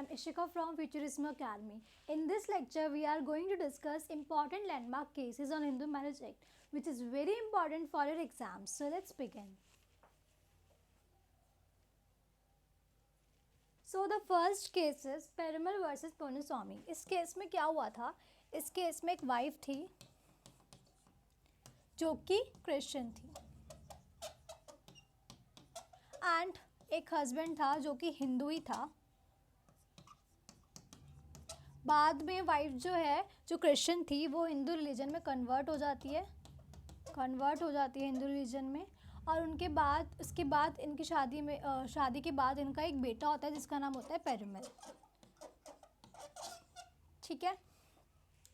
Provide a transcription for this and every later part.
I'm Ishika from Futurism Academy. In this lecture, we are going to discuss important landmark cases on Hindu Marriage Act, which is very important for your exams. So let's begin. So the first case is Perumal versus Ponuswamy. इस case में क्या हुआ था? इस case में एक wife थी जो कि क्रिश्चियन थी एंड एक हस्बैंड था जो कि हिंदू ही था. बाद में वाइफ जो है जो क्रिश्चियन थी वो हिंदू रिलीजन में कन्वर्ट हो जाती है हिंदू रिलीजन में. और उसके बाद इनकी शादी के बाद इनका एक बेटा होता है जिसका नाम होता है पेरुमल. ठीक है.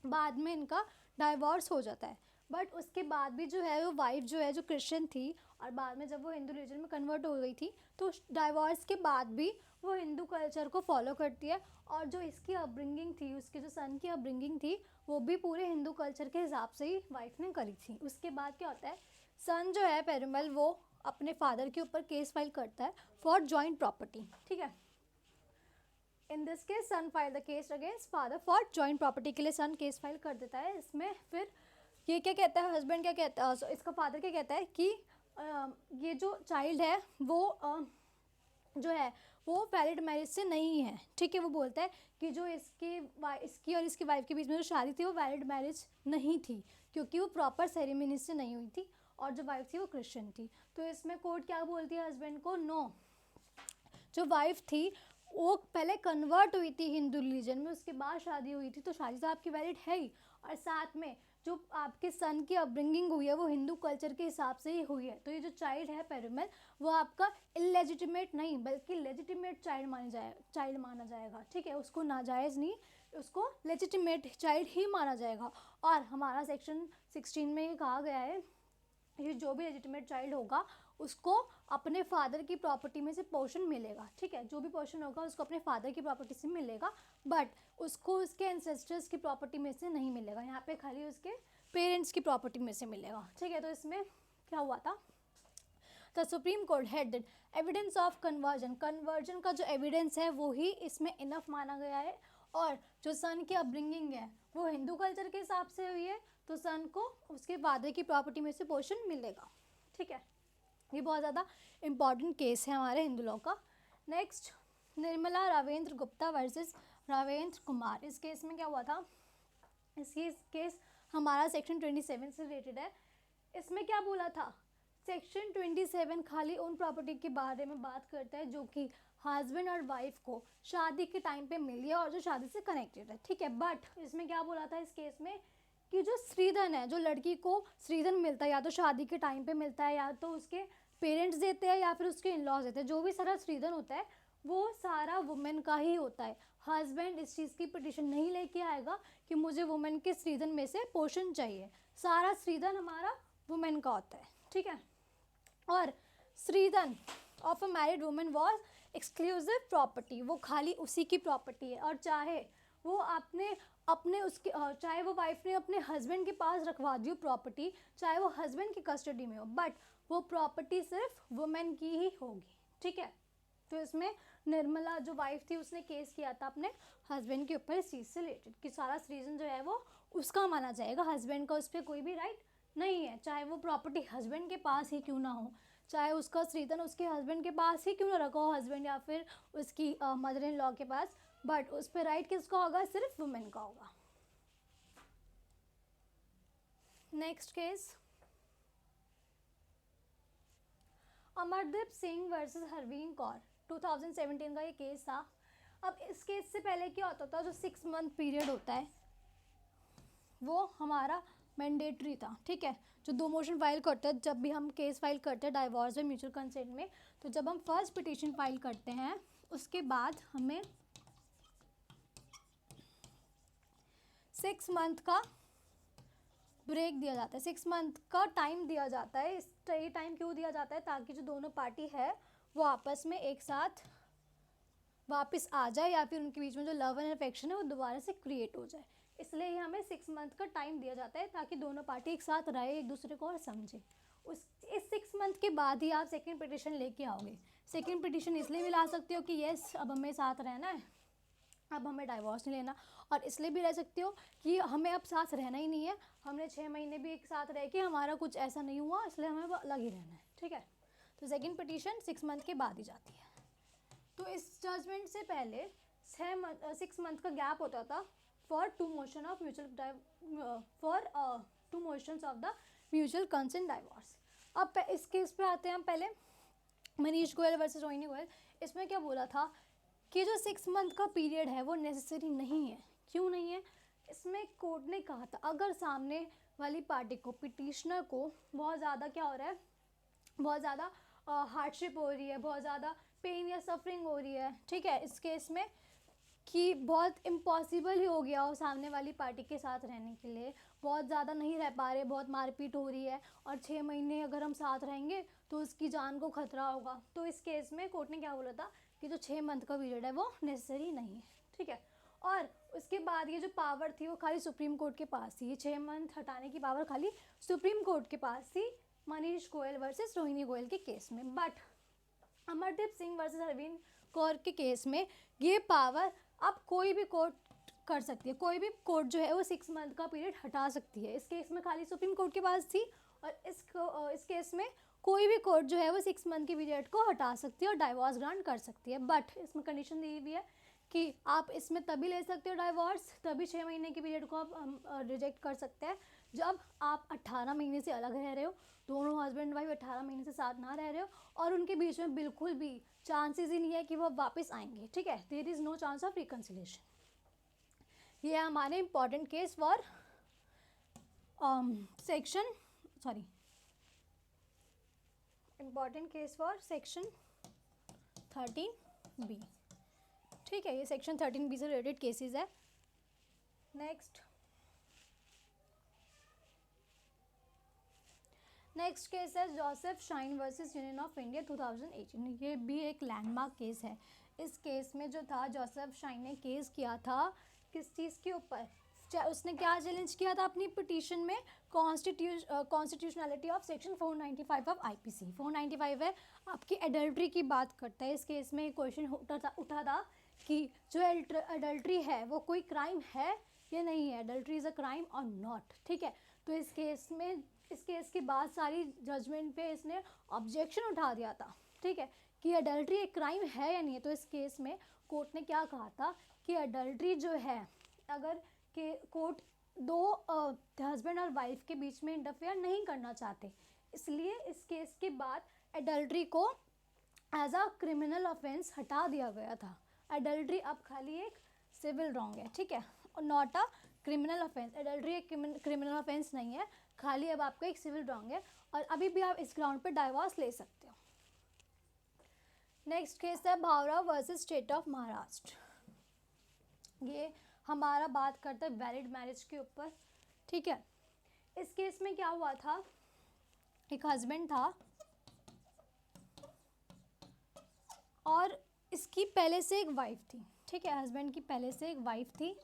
बाद में इनका डाइवोर्स हो जाता है. बट उसके बाद भी जो है वो वाइफ जो है जो क्रिश्चियन थी और बाद में जब वो हिंदू रिलीजन में कन्वर्ट हो गई थी तो डाइवोर्स के बाद भी वो हिंदू कल्चर को फॉलो करती है. और जो इसकी अपब्रिंगिंग थी, उसके जो सन की अपब्रिंगिंग थी, वो भी पूरे हिंदू कल्चर के हिसाब से ही वाइफ ने करी थी. उसके बाद क्या होता है, सन जो है पेरुमल वो अपने फादर के ऊपर केस फाइल करता है फॉर जॉइंट प्रॉपर्टी. ठीक है. In this case son file the case against father for joint property के लिए सन केस फाइल कर देता है. इसमें फिर ये क्या कहता है, हस्बैंड क्या कहता है, इसका फादर क्या कहता है कि ये जो चाइल्ड है वो जो है वो वैलिड मैरिज से नहीं है. ठीक है. वो बोलता है कि जो इसकी और इसकी वाइफ के बीच में जो शादी थी वो वैलिड मैरिज नहीं थी क्योंकि वो प्रॉपर सेरेमनी से नहीं हुई थी और जो वाइफ थी वो क्रिश्चियन थी. तो इसमें कोर्ट क्या बोलती है हस्बैंड को, नो, जो वाइफ थी वो पहले कन्वर्ट हुई थी हिंदू रिलीजन में, उसके बाद शादी हुई थी, तो शादी तो आपकी वैलिड है ही. और साथ में जो आपके सन की अपब्रिंगिंग हुई है वो हिंदू कल्चर के हिसाब से ही हुई है. तो ये जो चाइल्ड है पेरुमल वो आपका इलेजिटिमेट नहीं बल्कि लेजिटिमेट चाइल्ड माना जाएगा. ठीक है. उसको नाजायज़ नहीं, उसको लेजिटिमेट चाइल्ड ही माना जाएगा. और हमारा सेक्शन 16 में ये कहा गया है ये जो भी लेजिटिमेट चाइल्ड होगा उसको अपने फादर की प्रॉपर्टी में से पोर्शन मिलेगा. ठीक है. जो भी पोर्शन होगा उसको अपने फादर की प्रॉपर्टी से मिलेगा बट उसको उसके एंसेस्टर्स की प्रॉपर्टी में से नहीं मिलेगा. यहाँ पे खाली उसके पेरेंट्स की प्रॉपर्टी में से मिलेगा. ठीक है. तो इसमें क्या हुआ था, the Supreme court head evidence of conversion का जो एविडेंस है वो ही इसमें इनफ माना गया है. और जो सन की अपब्रिंगिंग है वो हिंदू कल्चर के हिसाब से हुई है तो सन को उसके फादर की प्रॉपर्टी में से पोर्शन मिलेगा. ठीक है. ये बहुत ज़्यादा इम्पॉर्टेंट केस है हमारे हिंदू लॉ का. Next, Nirmala Ravendra Gupta versus Ravendra Kumar. इस केस में क्या हुआ था, इस केस हमारा सेक्शन 27 से रिलेटेड है. इसमें क्या बोला था, सेक्शन 27 खाली उन प्रॉपर्टी के बारे में बात करता है जो कि हस्बैंड और वाइफ को शादी के टाइम पे मिली है और जो शादी से कनेक्टेड है. ठीक है. बट इसमें क्या बोला था इस केस में कि जो श्रीधन है, जो लड़की को श्रीधन मिलता है या तो शादी के टाइम पे मिलता है या तो उसके पेरेंट्स देते हैं या फिर उसके इन-लॉज देते हैं, जो भी सारा श्रीधन होता है वो सारा वुमेन का ही होता है. हस्बैंड इस चीज़ की पिटिशन नहीं लेके आएगा कि मुझे वुमेन के श्रीधन में से पोर्शन चाहिए. सारा श्रीधन हमारा वुमेन का होता है. ठीक है. और Shridhan of a married women was exclusive property, वो खाली उसी की प्रॉपर्टी है. और चाहे वो चाहे वो वाइफ ने अपने हस्बैंड के पास रखवा दी हो प्रॉपर्टी, चाहे वो हस्बैंड की कस्टडी में हो, बट वो प्रॉपर्टी सिर्फ वुमेन की ही होगी. ठीक है. तो इसमें निर्मला जो वाइफ थी उसने केस किया था अपने हस्बैंड के ऊपर इस चीज़ से रिलेटेड कि सारा रीज़न जो है वो उसका माना जाएगा, हस्बैंड का उस पर कोई भी राइट नहीं है. चाहे वो प्रॉपर्टी हस्बैंड के पास ही क्यों ना हो, चाहे उसका श्रीधन उसके हस्बैंड के पास ही क्यों ना रखा हो हस्बैंड या फिर उसकी मदर इन लॉ के पास, बट उस पर राइट किसका होगा, सिर्फ वुमेन का होगा. Next case, Amardeep Singh versus Harveen Kaur. 2017 का ये केस था. अब इस केस से पहले क्या होता था, जो 6 मंथ पीरियड होता है वो हमारा मैंडेटरी था. ठीक है. जो 2 मोशन फाइल करते हैं जब भी हम केस फाइल करते हैं डाइवोर्स में म्यूचुअल कंसेंट में, तो जब हम फर्स्ट पिटिशन फाइल करते हैं उसके बाद हमें 6 मंथ का ब्रेक दिया जाता है, 6 मंथ का टाइम दिया जाता है. ये टाइम क्यों दिया जाता है, ताकि जो दोनों पार्टी है वो आपस में एक साथ वापस आ जाए या फिर उनके बीच में जो लव एंड अफेक्शन है वो दोबारा से क्रिएट हो जाए. इसलिए ही हमें 6 मंथ का टाइम दिया जाता है ताकि दोनों पार्टी एक साथ रहे, एक दूसरे को और समझे. इस 6 मंथ के बाद ही आप सेकेंड पिटिशन लेके आओगे. सेकेंड पिटिशन इसलिए भी ला सकते हो कि येस अब हमें साथ रहना है, अब हमें डाइवोर्स नहीं लेना। और इसलिए भी रह सकते हो कि हमें अब साथ रहना ही नहीं है, हमने 6 महीने भी एक साथ रह के हमारा कुछ ऐसा नहीं हुआ, इसलिए हमें अब अलग ही रहना है, ठीक है। तो सेकंड पिटीशन 6 मंथ के बाद ही जाती है। तो इस जजमेंट से पहले 6 मंथ का गैप होता था for two motion of mutual for two motions of the mutual consent divorce. अब इस केस पे आते हैं हम पहले, मनीष गोयल वर्सेस रोहिणी गोयल। इसमें क्या बोला था कि जो 6 मंथ का पीरियड है वो नेसेसरी नहीं है। क्यों नहीं है? इसमें कोर्ट ने कहा था अगर सामने वाली पार्टी को, पिटिशनर को बहुत ज़्यादा क्या हो रहा है, बहुत ज़्यादा हार्डशिप हो रही है, बहुत ज़्यादा पेन या सफरिंग हो रही है, ठीक है, इस केस में कि बहुत इम्पॉसिबल ही हो गया हो सामने वाली पार्टी के साथ रहने के लिए, बहुत ज़्यादा नहीं रह पा रहे, बहुत मारपीट हो रही है, और 6 महीने अगर हम साथ रहेंगे तो उसकी जान को खतरा होगा, तो इस केस में कोर्ट ने क्या बोला था कि जो 6 मंथ का पीरियड है वो नेसेसरी नहीं है, ठीक है। और उसके बाद ये जो पावर थी वो खाली सुप्रीम कोर्ट के पास थी, ये 6 मंथ हटाने की पावर खाली सुप्रीम कोर्ट के पास थी मनीष गोयल वर्सेस रोहिणी गोयल के केस में। बट अमरदीप सिंह वर्सेस अरविंद कौर के केस में ये पावर अब कोई भी कोर्ट कर सकती है, कोई भी कोर्ट जो है वो 6 मंथ का पीरियड हटा सकती है। इस केस में खाली सुप्रीम कोर्ट के पास थी, और इस केस में कोई भी कोर्ट जो है वो 6 मंथ के पीरियड को हटा सकती है और डाइवोर्स ग्रांट कर सकती है। बट इसमें कंडीशन दी हुई है कि आप इसमें तभी ले सकते हो डाइवोर्स, तभी 6 महीने के पीरियड को आप रिजेक्ट कर सकते हैं जब आप 18 महीने से अलग रह रहे हो, दोनों हस्बैंड वाइफ 18 महीने से साथ ना रह रहे हो, और उनके बीच में बिल्कुल भी चांसेस ही नहीं है कि वो वापस आएंगे, ठीक है, there is no chance of reconciliation. ये है हमारे important case for section important case for section 13B, ठीक है, ये सेक्शन 13B से रिलेटेड केसेस है। नेक्स्ट केस है Joseph Shine versus Union of India 2018। ये भी एक लैंडमार्क केस है। इस केस में जो था, जोसेफ शाइन ने केस किया था किस चीज़ के ऊपर, उसने क्या चैलेंज किया था अपनी पिटीशन में, constitutionality of section 495 of IPC. 495 है, आपकी एडल्ट्री की बात करता है। इस केस में क्वेश्चन उठा था कि जो एडल्ट्री है वो कोई क्राइम है या नहीं है, एडल्ट्री इज़ अ क्राइम और नॉट, ठीक है। तो इस केस के बाद सारी जजमेंट पे इसने ऑब्जेक्शन उठा दिया था, ठीक है, कि अडल्ट्री एक क्राइम है या नहीं है। तो इस केस में कोर्ट ने क्या कहा था कि अडल्ट्री जो है, अगर के कोर्ट दो हस्बैंड और वाइफ के बीच में इंटरफेयर नहीं करना चाहते, इसलिए इस केस के बाद एडल्ट्री को एज अ क्रिमिनल ऑफेंस हटा दिया गया था। एडल्ट्री अब खाली एक सिविल रॉन्ग है, ठीक है, और not a criminal offence. Adultery एक क्रिमिनल ऑफेंस नहीं है, खाली अब आपका एक सिविल रॉन्ग है, और अभी भी आप इस ग्राउंड पे डाइवोर्स ले सकते हो। नेक्स्ट केस है भावरा वर्सेस स्टेट ऑफ महाराष्ट्र। ये हमारा बात करता है वैलिड मैरिज के ऊपर, ठीक है। इस केस में क्या हुआ था, एक हस्बैंड था और इसकी पहले से एक वाइफ थी, ठीक है, हस्बैंड की पहले से एक वाइफ थी।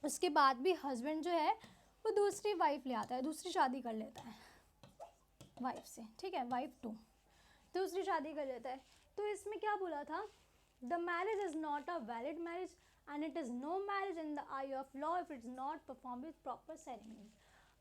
उसके बाद भी हस्बैंड जो है वो दूसरी वाइफ ले आता है, दूसरी शादी कर लेता है वाइफ से, ठीक है, वाइफ 2 दूसरी शादी कर लेता है। तो इसमें क्या बोला था, the marriage is not a valid marriage and it is no marriage in the eye of law if it is not perform with proper ceremonies.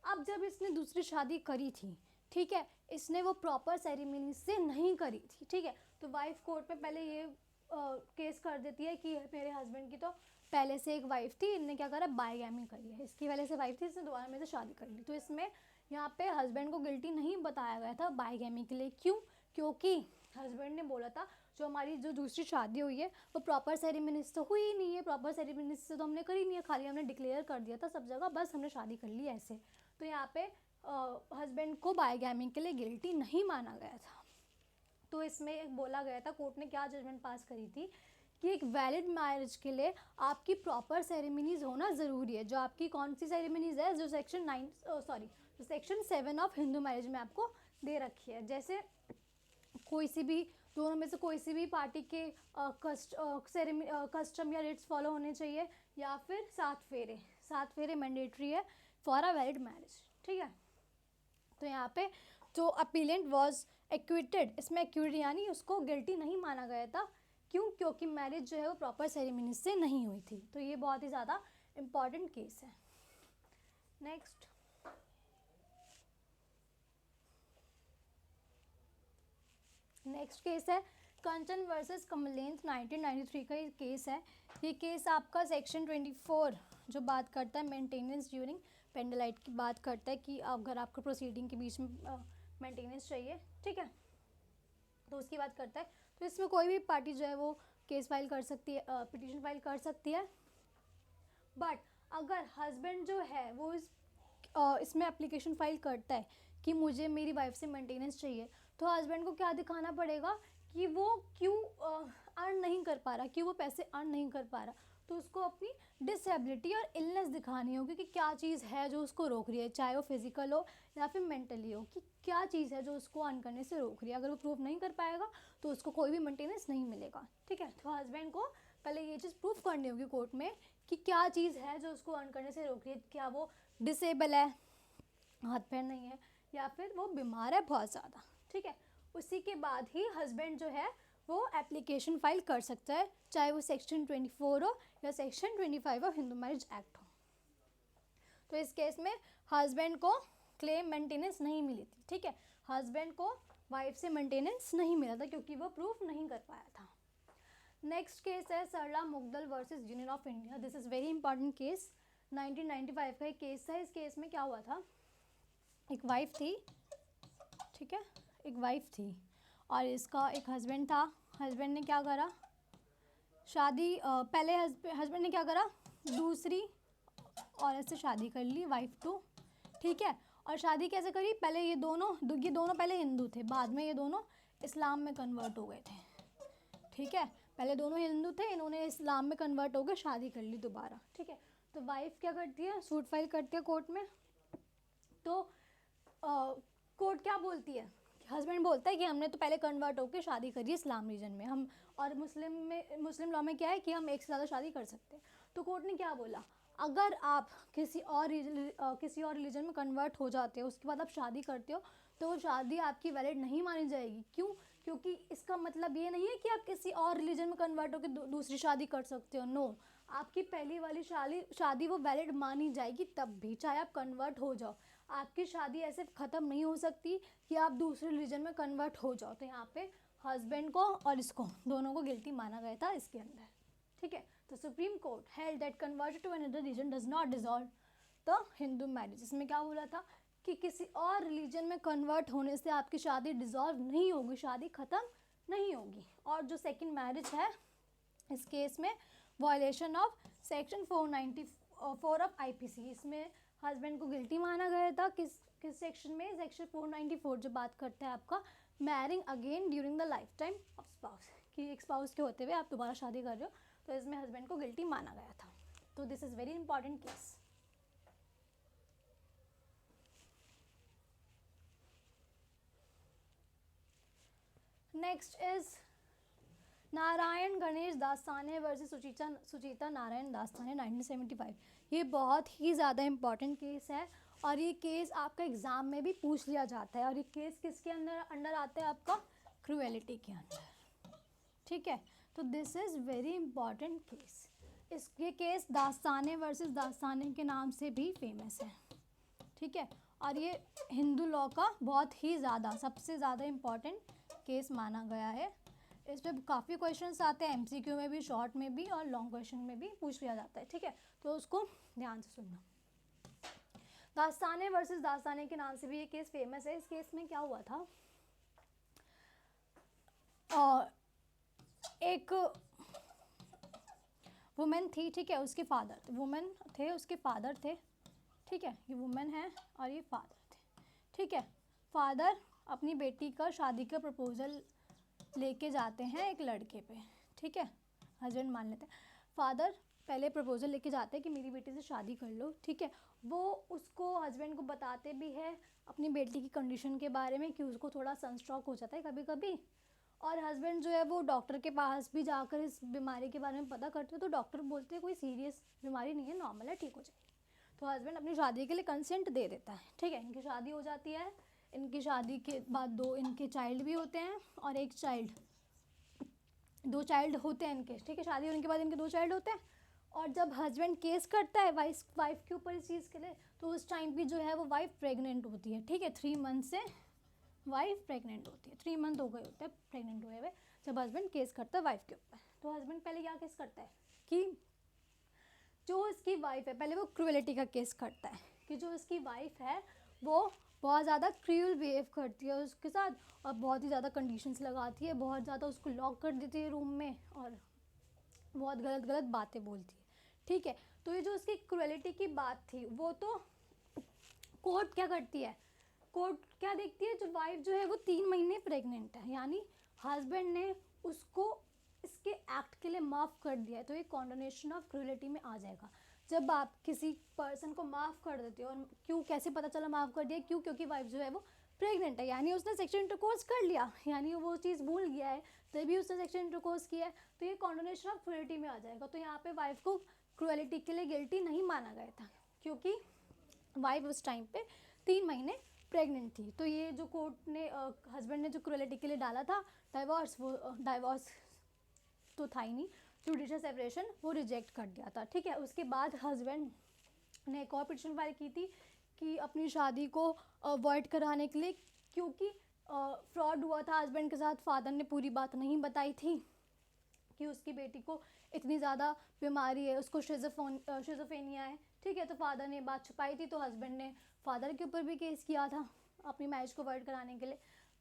अब जब इसने दूसरी शादी करी थी, ठीक है, इसने वो प्रॉपर सेरेमनी से नहीं करी थी, ठीक है, तो वाइफ कोर्ट में पहले ये केस कर देती है कि मेरे हस्बैंड की तो पहले से एक वाइफ थी, इनने क्या करा, बायगैमी करी है, इसकी पहले से वाइफ थी, इसने दोबारा मेरे से शादी कर ली। तो इसमें यहाँ पे हस्बैंड को गिल्टी नहीं बताया गया था बायगैमी के लिए। क्यों? क्योंकि हस्बैंड ने बोला था जो हमारी जो दूसरी शादी हुई है वो प्रॉपर सेरेमनी से तो हुई ही नहीं है, प्रॉपर सेरेमनी से तो हमने करी नहीं है, खाली हमने डिक्लेयर कर दिया था सब जगह, बस हमने शादी कर ली ऐसे। तो यहाँ पे हस्बैंड को बायगैमी के लिए गिल्टी नहीं माना गया था। तो इसमें एक बोला गया था, कोर्ट ने क्या जजमेंट पास करी थी कि एक वैलिड मैरिज के लिए आपकी प्रॉपर सेरेमनीज होना ज़रूरी है। जो आपकी कौन सी सेरेमनीज है, जो सेक्शन 7 ऑफ हिंदू मैरिज में आपको दे रखी है, जैसे कोई सी भी दोनों में से कोई सी भी पार्टी के कस्टम या रिट्स फॉलो होने चाहिए, या फिर 7 फेरे मैंडेटरी है फॉर अ वैलिड मैरिज, ठीक है। तो यहाँ पे जो अपीलेंट वॉज एक्विटेड, इसमें एक्विट यानी उसको गिल्टी नहीं माना गया था क्यों? क्योंकि मैरिज जो है वो प्रॉपर सेरेमनी से नहीं हुई थी। तो ये बहुत ही ज़्यादा इम्पॉर्टेंट केस है। नेक्स्ट केस है कंचन वर्सेस कमलेंस, 1993 का ये केस है। ये केस आपका सेक्शन 24 जो बात करता है मेंटेनेंस ड्यूरिंग पेंडलाइट की बात करता है कि अगर आपको प्रोसीडिंग के बीच में मेंटेनेंस चाहिए, ठीक है, तो उसकी बात करता है। तो इसमें कोई भी पार्टी जो है वो केस फाइल कर सकती है, पिटीशन फाइल कर सकती है। बट अगर हस्बैंड जो है वो इसमें एप्लीकेशन फाइल करता है कि मुझे मेरी वाइफ से मेंटेनेंस चाहिए, तो हस्बैंड को क्या दिखाना पड़ेगा कि वो क्यों अर्न नहीं कर पा रहा, क्यों वो पैसे अर्न नहीं कर पा रहा। तो उसको अपनी डिसेबिलिटी और इलनेस दिखानी होगी कि क्या चीज़ है जो उसको रोक रही है, चाहे वो फिजिकल हो या फिर मेंटली हो, कि क्या चीज़ है जो उसको अर्न करने से रोक रही है। अगर वो प्रूफ नहीं कर पाएगा तो उसको कोई भी मेंटेनेंस नहीं मिलेगा, ठीक है। तो हस्बैंड को पहले ये चीज़ प्रूफ करनी होगी कोर्ट में कि क्या चीज़ है जो उसको अर्न करने से रोक रही है। क्या वो डिसेबल है, हाथ पैर नहीं है, या फिर वो बीमार है बहुत ज़्यादा, ठीक है। उसी के बाद ही हस्बैंड जो है वो एप्लीकेशन फाइल कर सकता है, चाहे वो सेक्शन 24 हो या section 25 of Hindu marriage act हो। तो इस केस में हस्बैंड को क्लेम मेंटेनेंस नहीं मिली थी, ठीक है। हस्बैंड को वाइफ से मेंटेनेंस नहीं मिला था क्योंकि वो प्रूफ नहीं कर पाया था। नेक्स्ट केस है Sarla Mudgal versus Union of India. This is very important case, 1995 का एक केस है। इस केस में क्या हुआ था, एक वाइफ थी, ठीक है, एक वाइफ थी और इसका एक हस्बैंड था। हस्बैंड ने क्या करा, शादी पहले हस्बैंड ने क्या करा, दूसरी औरत से शादी कर ली, वाइफ टू, ठीक है। और शादी कैसे करी, पहले ये दोनों पहले हिंदू थे, बाद में ये दोनों इस्लाम में कन्वर्ट हो गए थे, ठीक है। पहले दोनों हिंदू थे, इन्होंने इस्लाम में कन्वर्ट हो गए, शादी कर ली दोबारा, ठीक है। तो वाइफ क्या करती है, सूट फाइल करती है कोर्ट में। तो कोर्ट क्या बोलती है, हस्बैंड बोलता है कि हमने तो पहले कन्वर्ट होकर शादी करी है इस्लाम रीजन में, हम और मुस्लिम लॉ में क्या है कि हम एक से ज़्यादा शादी कर सकते हैं। तो कोर्ट ने क्या बोला, अगर आप किसी और रिलीजन में कन्वर्ट हो जाते हो, उसके बाद आप शादी करते हो, तो वो शादी आपकी वैलिड नहीं मानी जाएगी। क्यों? क्योंकि इसका मतलब ये नहीं है कि आप किसी और रिलीजन में कन्वर्ट होकर दूसरी शादी कर सकते हो। नो, आपकी पहली वाली शादी वो वैलिड मानी जाएगी तब भी, चाहे आप कन्वर्ट हो जाओ। आपकी शादी ऐसे ख़त्म नहीं हो सकती कि आप दूसरे रिलीजन में कन्वर्ट हो जाओ। तो यहाँ पे हस्बैंड को और इसको दोनों को गिल्टी माना गया था इसके अंदर, ठीक है। तो Supreme Court held that converted to another religion does not dissolve the Hindu marriage. इसमें क्या बोला था कि किसी और रिलीजन में कन्वर्ट होने से आपकी शादी डिसॉल्व नहीं होगी, शादी ख़त्म नहीं होगी। और जो सेकंड मैरिज है, इस केस में violation of section 494 of IPC, इसमें हस्बैंड को गिल्टी माना गया था। किस सेक्शन में, सेक्शन 494 जो बात करता है आपका marrying again during the life time of spouse, कि एक स्पाउस के होते हुए आप दोबारा शादी कर रहे हो, तो इसमें हस्बैंड को गिल्टी माना गया था। तो this is very important case. Next is Narayan Ganesh Dastane versus Suchita Narayan Dastane, 1975। ये बहुत ही ज़्यादा इम्पॉर्टेंट केस है और ये केस आपका एग्ज़ाम में भी पूछ लिया जाता है। और ये केस किसके अंडर आता है, आपका क्रूएलिटी के अंदर, ठीक है। तो this is very important case. ये केस दास्ताने वर्सेस दास्ताने के नाम से भी फेमस है, ठीक है। और ये हिंदू लॉ का बहुत ही ज़्यादा सबसे ज़्यादा इम्पॉर्टेंट केस माना गया है। इस पर काफ़ी क्वेश्चंस आते हैं, एमसीक्यू में भी, शॉर्ट में भी और लॉन्ग क्वेश्चन में भी पूछ लिया जाता है, ठीक है। तो उसको ध्यान से सुनना। दास्ताने वर्सेस दास्ताने के नाम से भी ये केस फेमस है। इस केस में क्या हुआ था, एक वुमेन थी, ठीक है, उसके फादर, वुमेन थे, उसके फादर थे, ठीक है। ये वुमेन है और ये फादर थे, ठीक है। फादर अपनी बेटी का शादी का प्रपोजल लेके जाते हैं एक लड़के पे, ठीक है, हस्बैंड मान लेते हैं। फादर पहले प्रपोजल लेके जाते हैं कि मेरी बेटी से शादी कर लो, ठीक है। वो उसको हस्बैंड को बताते भी है अपनी बेटी की कंडीशन के बारे में कि उसको थोड़ा सनस्ट्रोक हो जाता है कभी कभी, और हस्बैंड जो है वो डॉक्टर के पास भी जाकर इस बीमारी के बारे में पता करते हैं। तो डॉक्टर बोलते हैं कोई सीरियस बीमारी नहीं है, नॉर्मल है, ठीक हो जाएगी। तो हस्बैंड अपनी शादी के लिए कंसेंट दे देता है, ठीक है। इनकी शादी हो जाती है। इनकी शादी के बाद 2 इनके चाइल्ड भी होते हैं और एक चाइल्ड 2 चाइल्ड होते हैं इनके, ठीक है, शादी होने के बाद इनके 2 चाइल्ड होते हैं। और जब हस्बैंड केस करता है वाइफ के ऊपर इस चीज़ के लिए, तो उस टाइम भी जो है वो वाइफ प्रेग्नेंट होती है, ठीक है, 3 मंथ से वाइफ प्रेग्नेंट होती है, 3 मंथ हो गए होते हैं प्रेग्नेंट हुए हुए जब हस्बैंड केस करता है वाइफ के ऊपर। तो हस्बैंड पहले क्या केस करता है कि जो इसकी वाइफ है, पहले वो क्रूएलिटी का केस करता है कि जो इसकी वाइफ है वो बहुत ज़्यादा क्रूअल बिहेव करती है उसके साथ, और बहुत ही ज़्यादा कंडीशंस लगाती है, बहुत ज़्यादा उसको लॉक कर देती है रूम में, और बहुत गलत गलत बातें बोलती है, ठीक है। तो ये जो उसकी क्रूएलिटी की बात थी, वो तो कोर्ट क्या करती है, कोर्ट क्या देखती है, जो वाइफ जो है वो 3 महीने प्रेग्नेंट है, यानी हस्बैंड ने उसको इसके एक्ट के लिए माफ़ कर दिया है, तो ये कॉन्डोनेशन ऑफ क्रूएलिटी में आ जाएगा। जब आप किसी पर्सन को माफ़ कर देते हो, और क्यों, कैसे पता चला माफ़ कर दिया, क्यों, क्योंकि वाइफ जो है वो प्रेग्नेंट है, यानी उसने सेक्सुअल इंटरकोर्स कर लिया, यानी वो चीज़ भूल गया है तभी उसने सेक्सुअल इंटरकोर्स किया है, तो ये कॉन्डोनेशन ऑफ क्रूएलिटी में आ जाएगा। तो यहाँ पे वाइफ को क्रूएलिटी के लिए गिल्टी नहीं माना गया था, क्योंकि वाइफ उस टाइम पे 3 महीने प्रेग्नेंट थी। तो ये जो कोर्ट ने हस्बैंड ने जो क्रूएलिटी के लिए डाला था डाइवोर्स, वो डाइवोर्स तो था ही नहीं, जुडिशियल सेपरेशन वो रिजेक्ट कर दिया था, ठीक है। उसके बाद हस्बैंड ने एक और पिटीशन फाइल की थी कि अपनी शादी को अवॉइड कराने के लिए, क्योंकि फ्रॉड हुआ था हस्बैंड के साथ, फादर ने पूरी बात नहीं बताई थी कि उसकी बेटी को इतनी ज़्यादा बीमारी है, उसको शिज़ोफ्रेनिया है, ठीक है। तो फादर ने बात छुपाई थी, तो हस्बैंड ने फादर के ऊपर भी केस किया था अपनी मैरिज को अवॉइड कराने के लिए।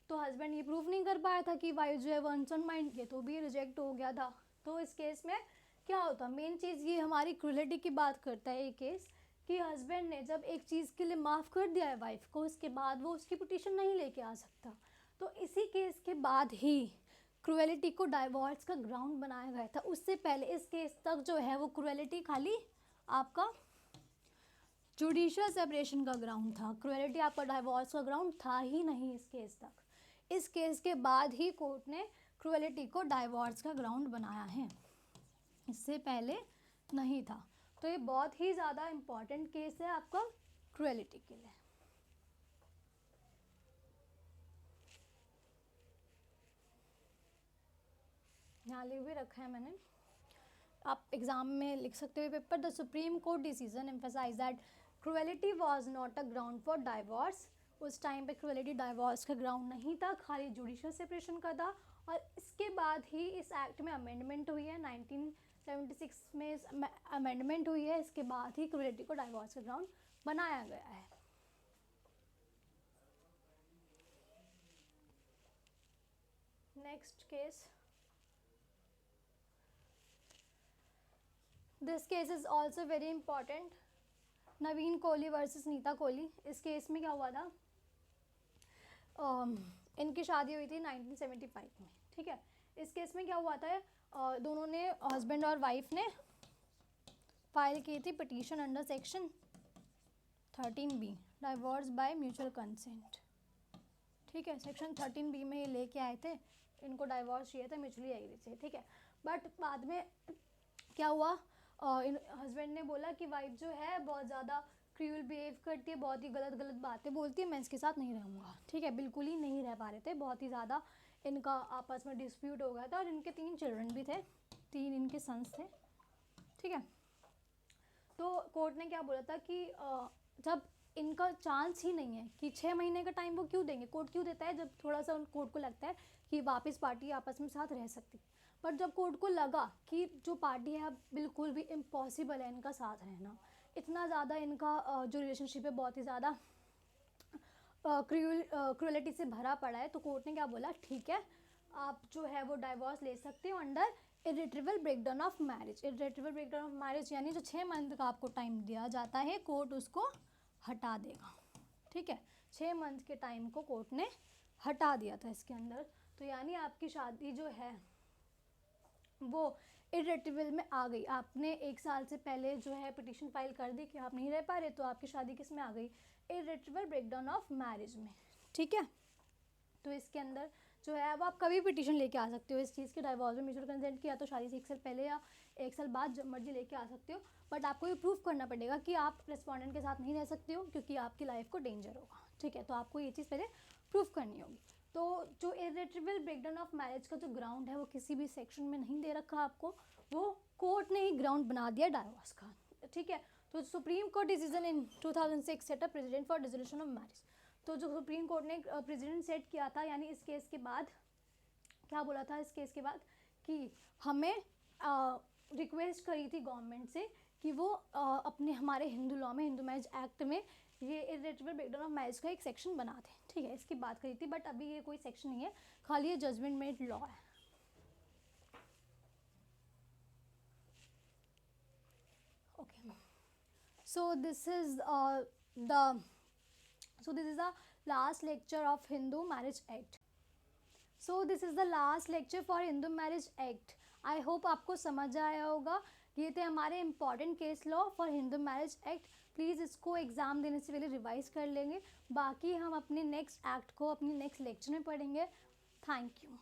तो हस्बैंड ये प्रूव नहीं कर पाया था कि वाइफ जो है वो अनसॉन माइंड की, तो भी रिजेक्ट हो गया था। तो इस केस में क्या होता, मेन चीज़ ये हमारी क्रूएलिटी की बात करता है ये केस, कि हस्बैंड ने जब एक चीज़ के लिए माफ़ कर दिया है वाइफ को, उसके बाद वो उसकी पिटीशन नहीं लेके आ सकता। तो इसी केस के बाद ही क्रूएलिटी को डाइवोर्स का ग्राउंड बनाया गया था। उससे पहले इस केस तक जो है वो क्रूएलिटी खाली आपका जुडिशियल सेपरेशन का ग्राउंड था, क्रूएलिटी आपका डाइवोर्स का ग्राउंड था ही नहीं इस केस तक। इस केस के बाद ही कोर्ट ने क्रूएलिटी को डाइवोर्स का ग्राउंड बनाया है, इससे पहले नहीं था। तो ये बहुत ही ज़्यादा इम्पॉर्टेंट केस है आपका क्रूएलिटी के लिए। यहाँ लिख भी रखा है मैंने, आप एग्जाम में लिख सकते हो paper. The Supreme Court decision emphasise that cruelty was not a ground for divorce. उस टाइम पे क्रूएलिटी डाइवोर्स का ग्राउंड नहीं था, खाली जुडिशियल सेपरेशन का था। और इसके बाद ही इस एक्ट में अमेंडमेंट हुई है, 1976 में अमेंडमेंट हुई है, इसके बाद ही क्रूएलिटी को डाइवोर्स का ग्राउंड बनाया गया है। Next case, this case is also very important, Naveen Kohli versus Neeta Kohli. इस केस में क्या हुआ था, इनकी शादी हुई थी 1975 में, ठीक है। इस केस में क्या हुआ था, दोनों ने, हस्बैंड और वाइफ ने फाइल की थी petition under section 13B, divorce by mutual consent, ठीक है। सेक्शन 13B में ये लेके आए थे, इनको डाइवोर्स चाहिए था म्यूचुअली एग्री से, ठीक है। बट बाद में क्या हुआ, हस्बैंड ने बोला कि वाइफ जो है बहुत ज़्यादा क्रूअल बिहेव करती है, बहुत ही गलत गलत बातें बोलती है, मैं इसके साथ नहीं रहूँगा, ठीक है। बिल्कुल ही नहीं रह पा रहे थे, बहुत ही ज़्यादा इनका आपस में डिस्प्यूट हो गया था, और इनके 3 चिल्ड्रन भी थे, 3 इनके सन्स थे, ठीक है। तो कोर्ट ने क्या बोला था कि जब इनका चांस ही नहीं है कि 6 महीने का टाइम वो क्यों देंगे, कोर्ट क्यों देता है, जब थोड़ा सा उन कोर्ट को लगता है कि वापस पार्टी आपस में साथ रह सकती। बट जब कोर्ट को लगा कि जो पार्टी है अब बिल्कुल भी इम्पॉसिबल है इनका साथ रहना, इतना ज़्यादा इनका जो रिलेशनशिप है बहुत ही ज़्यादा क्रूएलिटी से भरा पड़ा है, तो कोर्ट ने क्या बोला, ठीक है आप जो है वो डाइवोर्स ले सकते हो under irretrievable breakdown of marriage. Irretrievable breakdown of marriage यानी जो 6 मंथ का आपको टाइम दिया जाता है, कोर्ट उसको हटा देगा, ठीक है। 6 मंथ के टाइम को कोर्ट ने हटा दिया था इसके अंदर। तो यानी आपकी शादी जो है वो इरिट्रेबल में आ गई। आपने 1 साल से पहले जो है पिटीशन फाइल कर दी कि आप नहीं रह पा रहे, तो आपकी शादी किस में आ गई, इरिट्रेबल ब्रेकडाउन ऑफ मैरिज में, ठीक है। तो इसके अंदर जो है अब आप कभी पिटीशन लेके आ सकते हो इस चीज़ के डाइवोर्स में म्यूचुअल कंसेंट की, या तो शादी से 1 साल पहले या 1 साल बाद जब मर्जी लेके आ सकते हो। बट आपको ये प्रूफ करना पड़ेगा कि आप रेस्पोंडेंट के साथ नहीं रह सकते हो, क्योंकि आपकी लाइफ को डेंजर होगा, ठीक है। तो आपको ये चीज़ पहले प्रूफ करनी होगी। तो जो इरेट्रेबल ब्रेकडाउन ऑफ मैरिज का जो ग्राउंड है वो किसी भी सेक्शन में नहीं दे रखा आपको, वो कोर्ट ने ही ग्राउंड बना दिया डाइवोर्स का, ठीक है। तो Supreme Court decision in 2006 set a president for dissolution of marriage. तो जो सुप्रीम कोर्ट ने प्रेसिडेंट सेट किया था, यानी इस केस के बाद क्या बोला था, इस केस के बाद कि हमें रिक्वेस्ट करी थी गवर्नमेंट से कि वो अपने हमारे हिंदू लॉ में, हिंदू मैरिज एक्ट में ये इरेट्रेबल ब्रेकडाउन ऑफ मैरिज का एक सेक्शन बना दें, ठीक है। इसकी बात करी थी, बट अभी ये कोई सेक्शन नहीं है, खाली ये जजमेंट मेड लॉ है। Okay, so this is the last lecture of Hindu marriage act. So this is the last lecture for Hindu marriage act. I hope आपको समझ आया होगा। ये थे हमारे important case law for Hindu marriage act. Please इसको exam देने से पहले रिवाइज कर लेंगे, बाकी हम अपने नेक्स्ट एक्ट को अपनी नेक्स्ट लेक्चर में पढ़ेंगे। Thank you.